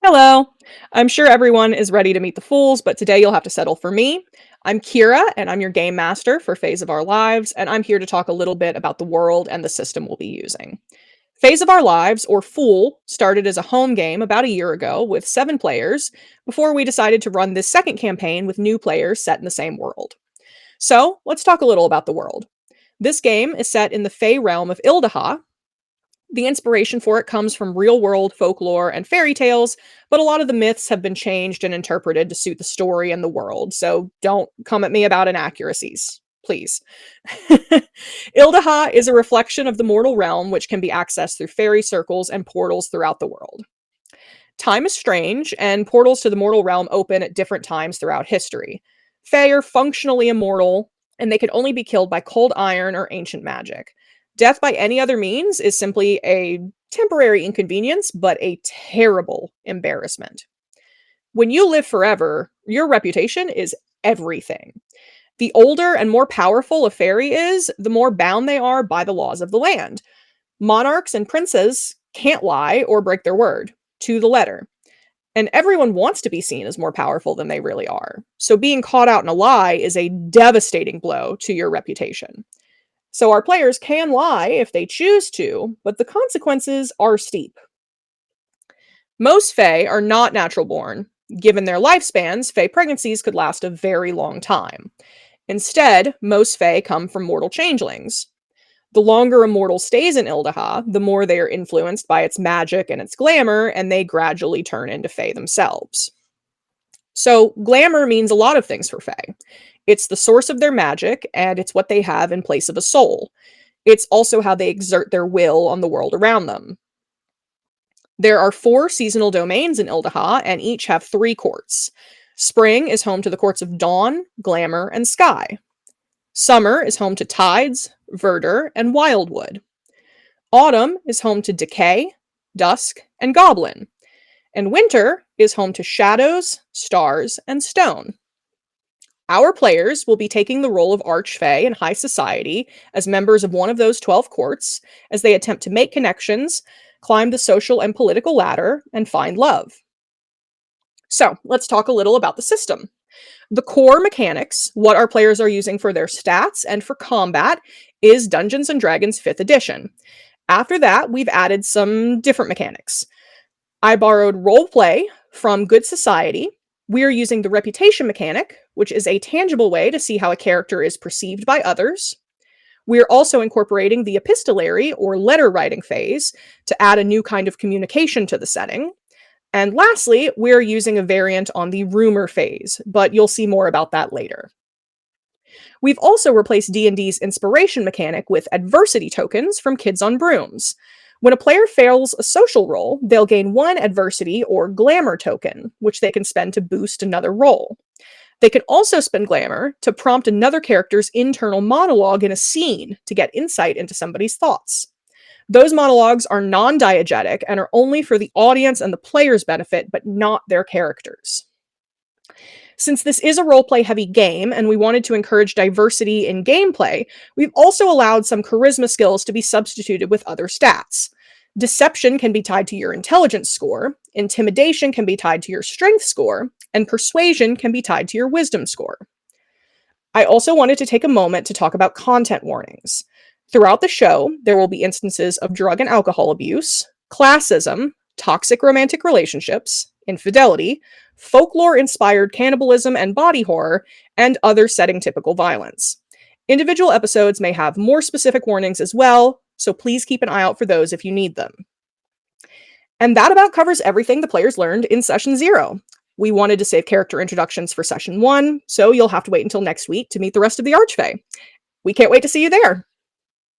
Hello. I'm sure everyone is ready to meet the fools, but today you'll have to settle for me. I'm Kira, and I'm your game master for Phase of Our Lives, and I'm here to talk a little bit about the world and the system we'll be using. Phase of Our Lives, or Fool, started as a home game about a year ago with 7 players before we decided to run this second campaign with new players set in the same world. So, let's talk a little about the world. This game is set in the Fey realm of Ildathach. The inspiration for it comes from real world folklore and fairy tales, but a lot of the myths have been changed and interpreted to suit the story and the world, so don't come at me about inaccuracies, please. Ildathach is a reflection of the mortal realm, which can be accessed through fairy circles and portals throughout the world. Time is strange, and portals to the mortal realm open at different times throughout history. Fae are functionally immortal, and they can only be killed by cold iron or ancient magic. Death by any other means is simply a temporary inconvenience, but a terrible embarrassment. When you live forever, your reputation is everything. The older and more powerful a fairy is, the more bound they are by the laws of the land. Monarchs and princes can't lie or break their word, to the letter. And everyone wants to be seen as more powerful than they really are. So being caught out in a lie is a devastating blow to your reputation. So our players can lie if they choose to, but the consequences are steep. Most Fae are not natural born. Given their lifespans, Fae pregnancies could last a very long time. Instead, most Fae come from mortal changelings. The longer a mortal stays in Ildathach, the more they are influenced by its magic and its glamour, and they gradually turn into Fae themselves. So, glamour means a lot of things for Fae. It's the source of their magic, and it's what they have in place of a soul. It's also how they exert their will on the world around them. There are 4 seasonal domains in Ildathach, and each have 3 courts. Spring is home to the courts of Dawn, Glamour, and Sky. Summer is home to Tides, Verdure, and Wildwood. Autumn is home to Decay, Dusk, and Goblin. And winter is home to Shadows, Stars, and Stone. Our players will be taking the role of Archfey in high society as members of one of those 12 courts as they attempt to make connections, climb the social and political ladder, and find love. So, let's talk a little about the system. The core mechanics, what our players are using for their stats and for combat, is Dungeons & Dragons 5th edition. After that, we've added some different mechanics. I borrowed roleplay from Good Society. We are using the reputation mechanic, which is a tangible way to see how a character is perceived by others. We are also incorporating the epistolary or letter writing phase to add a new kind of communication to the setting. And lastly, we're using a variant on the rumor phase, but you'll see more about that later. We've also replaced D&D's inspiration mechanic with adversity tokens from Kids on Brooms. When a player fails a social roll, they'll gain 1 adversity or glamour token, which they can spend to boost another roll. They can also spend glamour to prompt another character's internal monologue in a scene to get insight into somebody's thoughts. Those monologues are non-diegetic and are only for the audience and the player's benefit, but not their characters. Since this is a roleplay heavy game and we wanted to encourage diversity in gameplay, we've also allowed some charisma skills to be substituted with other stats. Deception can be tied to your intelligence score, intimidation can be tied to your strength score, and persuasion can be tied to your wisdom score. I also wanted to take a moment to talk about content warnings. Throughout the show, there will be instances of drug and alcohol abuse, classism, toxic romantic relationships, infidelity, folklore-inspired cannibalism and body horror, and other setting-typical violence. Individual episodes may have more specific warnings as well, so please keep an eye out for those if you need them. And that about covers everything the players learned in Session 0. We wanted to save character introductions for Session 1, so you'll have to wait until next week to meet the rest of the Archfey. We can't wait to see you there!